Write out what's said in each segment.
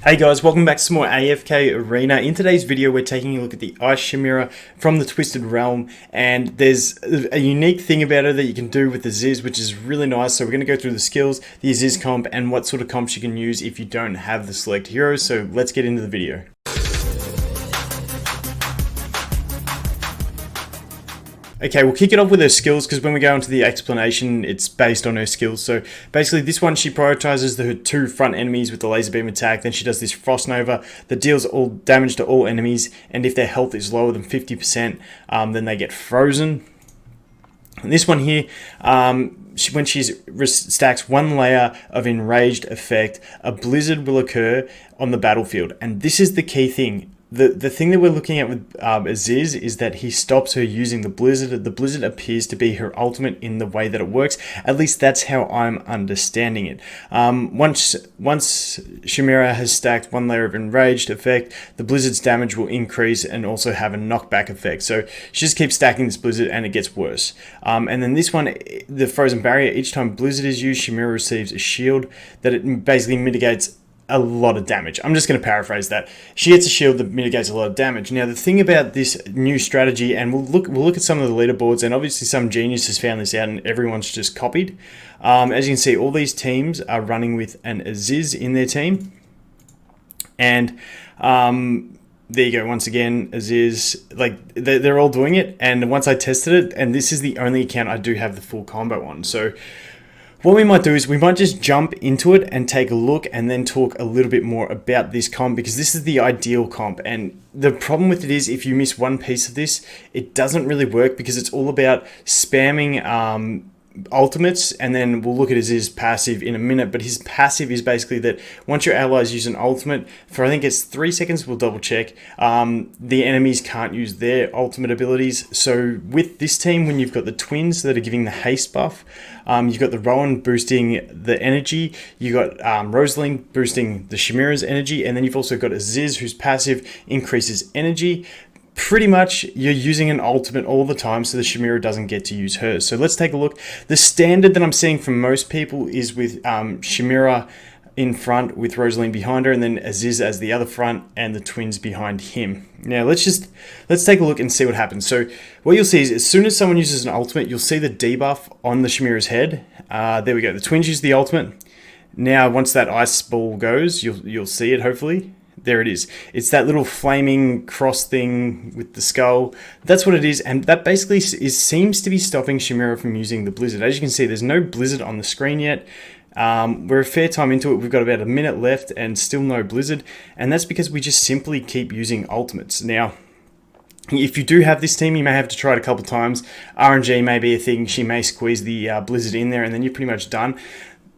Hey guys, welcome back to some more AFK Arena. In today's video, we're taking a look at the Ice Chimera from the Twisted Realm, and there's a unique thing about her that you can do with the Aziz, which is really nice. So we're going to go through the skills, the Aziz comp, and what sort of comps you can use if you don't have the select heroes. So let's get into the video. Okay, we'll kick it off with her skills because when we go into the explanation, it's based on her skills. So basically this one, she prioritizes her two front enemies with the laser beam attack. Then she does this Frost Nova that deals all damage to all enemies. And if their health is lower than 50%, then they get frozen. And this one here, when she stacks one layer of enraged effect, a blizzard will occur on the battlefield. And this is the key thing. The thing that we're looking at with Aziz is that he stops her using the blizzard. The blizzard appears to be her ultimate in the way that it works. At least that's how I'm understanding it. Once Chimera has stacked one layer of enraged effect, the blizzard's damage will increase and also have a knockback effect. So she just keeps stacking this blizzard and it gets worse. And then this one, the frozen barrier, each time blizzard is used, Chimera receives a shield that it basically mitigates a lot of damage. I'm just going to paraphrase that. She gets a shield that mitigates a lot of damage. Now, the thing about this new strategy, and we'll look at some of the leaderboards, and obviously some genius has found this out and everyone's just copied. As you can see, all these teams are running with an Aziz in their team. And there you go. Once again, Aziz, like they're all doing it. And once I tested it, and this is the only account I do have the full combo on. So what we might do is we might just jump into it and take a look and then talk a little bit more about this comp, because this is the ideal comp. And the problem with it is if you miss one piece of this, it doesn't really work because it's all about spamming ultimates. And then we'll look at his passive in a minute, but his passive is basically that once your allies use an ultimate for, I think it's 3 seconds, we'll double check, the enemies can't use their ultimate abilities. So with this team, when you've got the twins that are giving the haste buff, you've got the Rowan boosting the energy, you've got Rosaline boosting the Chimera's energy, and then you've also got Aziz whose passive increases energy. Pretty much you're using an ultimate all the time, so the Chimera doesn't get to use hers. So let's take a look. The standard that I'm seeing from most people is with Chimera in front with Rosaline behind her, and then Aziz as the other front and the twins behind him. Now let's take a look and see what happens. So what you'll see is as soon as someone uses an ultimate, you'll see the debuff on the Chimera's head. There we go. The twins use the ultimate. Now once that ice ball goes, you'll see it hopefully. There it is. It's that little flaming cross thing with the skull. That's what it is, and that basically seems to be stopping Chimera from using the blizzard. As you can see, there's no blizzard on the screen yet. We're a fair time into it. We've got about a minute left and still no blizzard, and that's because we just simply keep using ultimates. Now, if you do have this team, you may have to try it a couple times. RNG may be a thing. She may squeeze the blizzard in there, and then you're pretty much done.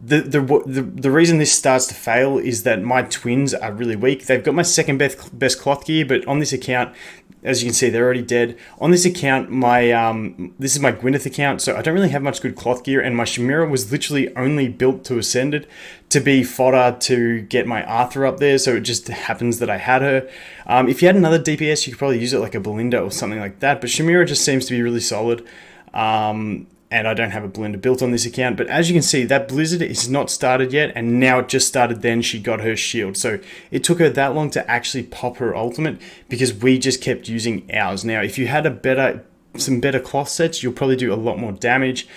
The reason this starts to fail is that my twins are really weak. They've got my second best cloth gear, but on this account, as you can see, they're already dead. On this account, this is my Gwyneth account, so I don't really have much good cloth gear, and my Chimera was literally only built to Ascended to be fodder to get my Arthur up there, so it just happens that I had her. If you had another DPS, you could probably use it like a Belinda or something like that, but Chimera just seems to be really solid. And I don't have a blender built on this account. But as you can see, that blizzard is not started yet, and now it just started then she got her shield. So it took her that long to actually pop her ultimate because we just kept using ours. Now, if you had some better cloth sets, you'll probably do a lot more damage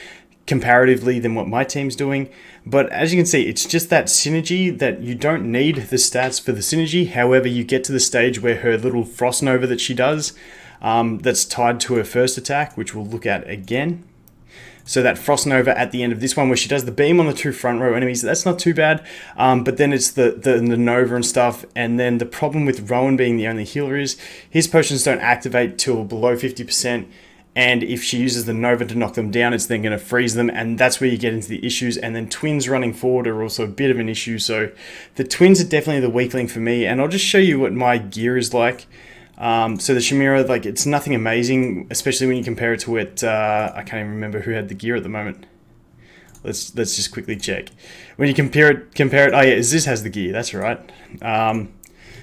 comparatively than what my team's doing. But as you can see, it's just that synergy that you don't need the stats for the synergy. However, you get to the stage where her little Frost Nova that she does, that's tied to her first attack, which we'll look at again. So that Frost Nova at the end of this one where she does the beam on the two front row enemies, that's not too bad. But then it's the Nova and stuff. And then the problem with Rowan being the only healer is his potions don't activate till below 50%. And if she uses the Nova to knock them down, it's then going to freeze them. And that's where you get into the issues. And then twins running forward are also a bit of an issue. So the twins are definitely the weak link for me. And I'll just show you what my gear is like. So the Chimera, like, it's nothing amazing, especially when you compare it to it. I can't even remember who had the gear at the moment. Let's just quickly check. When you compare it. Oh yeah, Aziz has the gear. That's right.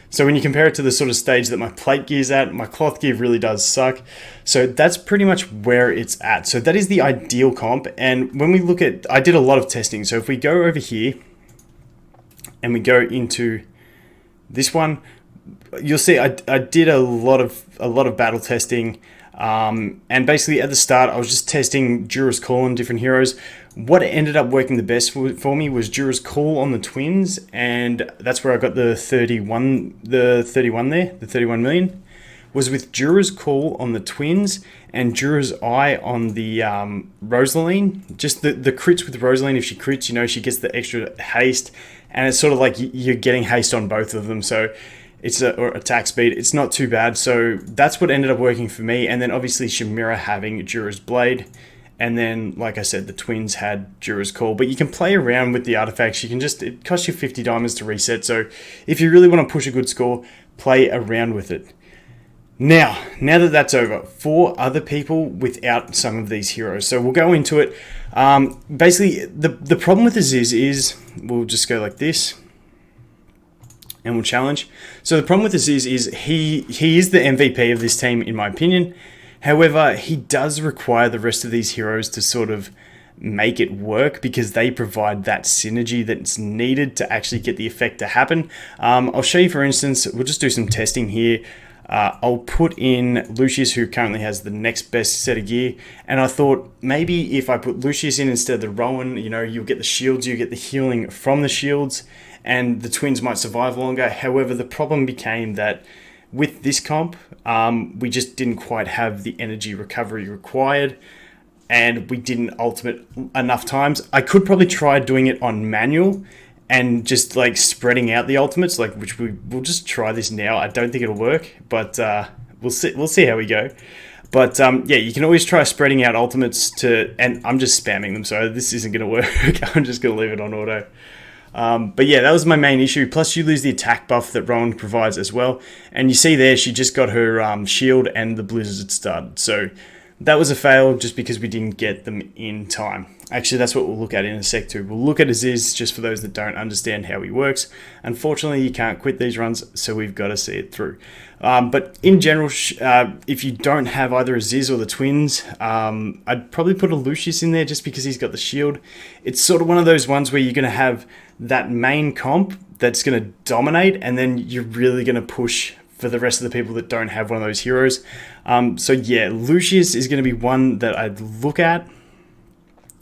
So when you compare it to the sort of stage that my plate gear's at, my cloth gear really does suck. So that's pretty much where it's at. So that is the ideal comp. And when we look at, I did a lot of testing. So if we go over here and we go into This one, you'll see I did a lot of battle testing, and basically at the start I was just testing Jura's Call on different heroes. What ended up working the best for me was Jura's Call on the twins, and that's where I got the 31 million was with Jura's Call on the twins and Jura's Eye on the Rosaline. Just the crits with Rosaline, if she crits, she gets the extra haste, and it's sort of like you're getting haste on both of them, so it's or attack speed. It's not too bad, so that's what ended up working for me. And then obviously Shamira having Jura's Blade, and then like I said, the twins had Jura's Call. But you can play around with the artifacts. It costs you 50 diamonds to reset, so if you really want to push a good score, play around with it. Now that that's over, for other people without some of these heroes, so we'll go into it. Basically, the problem with this is we'll just go like this, and we'll challenge. So the problem with this is he is the MVP of this team, in my opinion. However, he does require the rest of these heroes to sort of make it work, because they provide that synergy that's needed to actually get the effect to happen. I'll show you, for instance, we'll just do some testing here. I'll put in Lucius, who currently has the next best set of gear, and I thought maybe if I put Lucius in instead of the Rowan, you'll get the shields, you get the healing from the shields, and the twins might survive longer. However, the problem became that with this comp, we just didn't quite have the energy recovery required, and we didn't ultimate enough times. I could probably try doing it on manual and just like spreading out the ultimates, which we'll just try this now. I don't think it'll work, but we'll see how we go. But yeah, you can always try spreading out ultimates and I'm just spamming them, so this isn't going to work. I'm just going to leave it on auto. But yeah, that was my main issue. Plus, you lose the attack buff that Rowan provides as well. And you see there, she just got her shield and the blizzard stud. So that was a fail just because we didn't get them in time. Actually, that's what we'll look at in a sec too. We'll look at Aziz just for those that don't understand how he works. Unfortunately, you can't quit these runs, so we've got to see it through. But in general, if you don't have either Aziz or the twins, I'd probably put a Lucius in there just because he's got the shield. It's sort of one of those ones where you're going to have that main comp that's going to dominate, and then you're really going to push for the rest of the people that don't have one of those heroes. So yeah, Lucius is going to be one that I'd look at.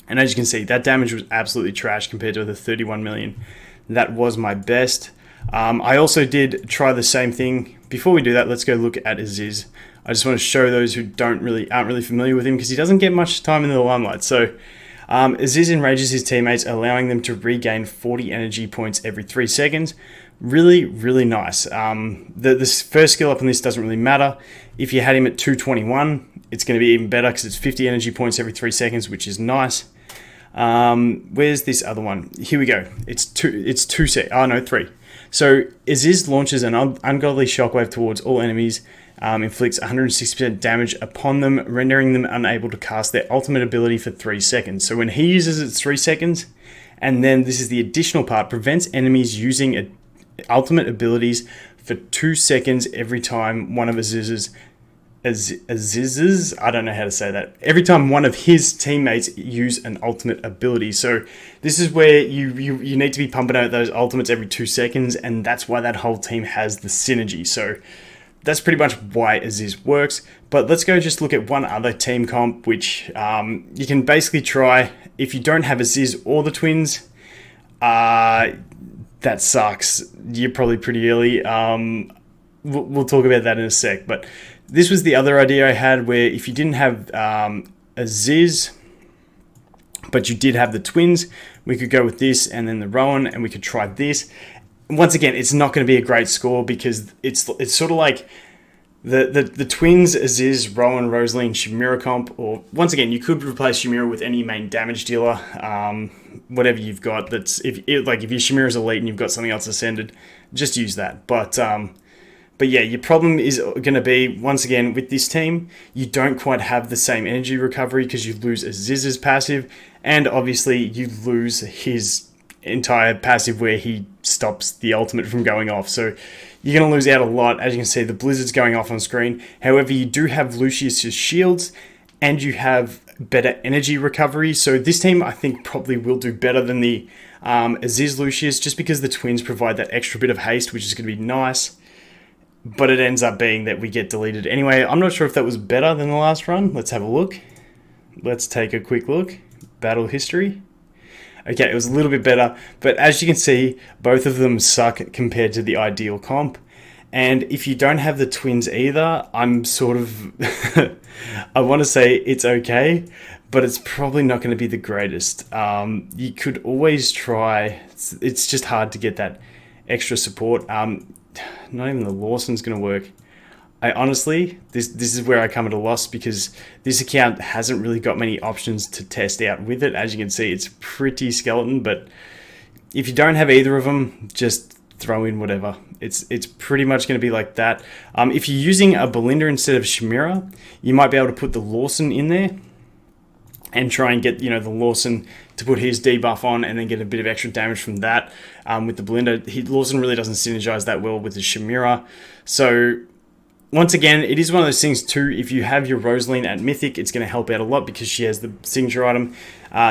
And as you can see, that damage was absolutely trash compared to the 31 million. That was my best. I also did try the same thing. Before we do that, let's go look at Aziz. I just want to show those who aren't really familiar with him, because he doesn't get much time in the limelight. So Aziz enrages his teammates, allowing them to regain 40 energy points every 3 seconds. Really, really nice. This first skill up on this doesn't really matter. If you had him at 221, it's going to be even better because it's 50 energy points every 3 seconds, which is nice. Where's this other one? Here we go. It's 3. So Aziz launches an ungodly shockwave towards all enemies, inflicts 160% damage upon them, rendering them unable to cast their ultimate ability for 3 seconds. So when he uses it, it's 3 seconds, and then this is the additional part, prevents enemies using ultimate abilities for 2 seconds every time one of Aziz's, I don't know how to say that. Every time one of his teammates use an ultimate ability. So this is where you need to be pumping out those ultimates every 2 seconds, and that's why that whole team has the synergy. So that's pretty much why Aziz works. But let's go just look at one other team comp, which you can basically try. If you don't have Aziz or the twins, that sucks. You're probably pretty early. We'll talk about that in a sec. But this was the other idea I had, where if you didn't have Aziz, but you did have the twins, we could go with this and then the Rowan, and we could try this. Once again, it's not going to be a great score because it's sort of like the twins, Aziz, Rowan, Rosaline, Shamira comp, or once again, you could replace Shamira with any main damage dealer, whatever you've got. That's if your Shamira's elite and you've got something else ascended, just use that. But yeah, your problem is going to be, once again, with this team, you don't quite have the same energy recovery because you lose Aziz's passive, and obviously you lose his entire passive where he stops the ultimate from going off. So you're going to lose out a lot. As you can see, the blizzard's going off on screen. However, you do have Lucius's shields, and you have better energy recovery. So this team, I think, probably will do better than the Aziz Lucius, just because the twins provide that extra bit of haste, which is going to be nice. But it ends up being that we get deleted. Anyway, I'm not sure if that was better than the last run. Let's have a look. Let's take a quick look. Battle history. Okay, it was a little bit better, but as you can see, both of them suck compared to the ideal comp. And if you don't have the twins either, I'm sort of... I want to say it's okay, but it's probably not going to be the greatest. You could always try. It's just hard to get that extra support. Not even the Lawson's going to work. I honestly, this is where I come at a loss, because this account hasn't really got many options to test out with it. As you can see, it's pretty skeleton, but if you don't have either of them, just throw in whatever. It's pretty much going to be like that. If you're using a Belinda instead of Chimera, you might be able to put the Lawson in there and try and get, the Lawson to put his debuff on and then get a bit of extra damage from that. With the Belinda, Lawson really doesn't synergize that well with the Chimera. So once again, it is one of those things too, if you have your Rosaline at Mythic, it's going to help out a lot because she has the signature item.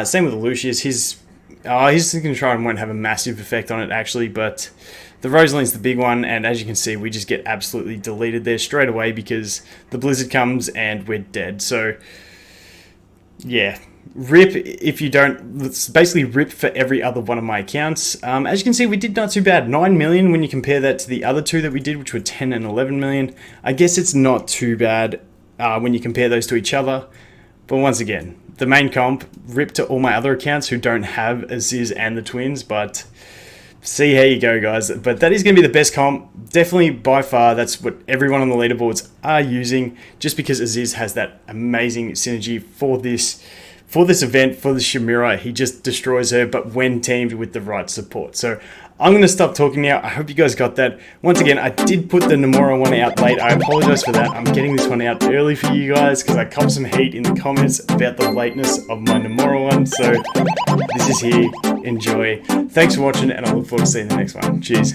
Same with the Lucius. His signature item won't have a massive effect on it actually, but the Rosaline's the big one, and as you can see, we just get absolutely deleted there straight away because the Blizzard comes and we're dead. So yeah, rip if you don't. It's basically rip for every other one of my accounts. As you can see, we did not too bad. 9 million when you compare that to the other two that we did, which were 10 and 11 million. I guess it's not too bad when you compare those to each other. But once again, the main comp, rip to all my other accounts who don't have Aziz and the twins, but see how you go, guys. But that is going to be the best comp. Definitely by far, that's what everyone on the leaderboards are using, just because Aziz has that amazing synergy for this event, for the Chimera. He just destroys her, but when teamed with the right support. So I'm going to stop talking now. I hope you guys got that. Once again, I did put the Nomura one out late. I apologize for that. I'm getting this one out early for you guys because I copped some heat in the comments about the lateness of my Nomura one. So this is here. Enjoy. Thanks for watching, and I look forward to seeing the next one. Cheers.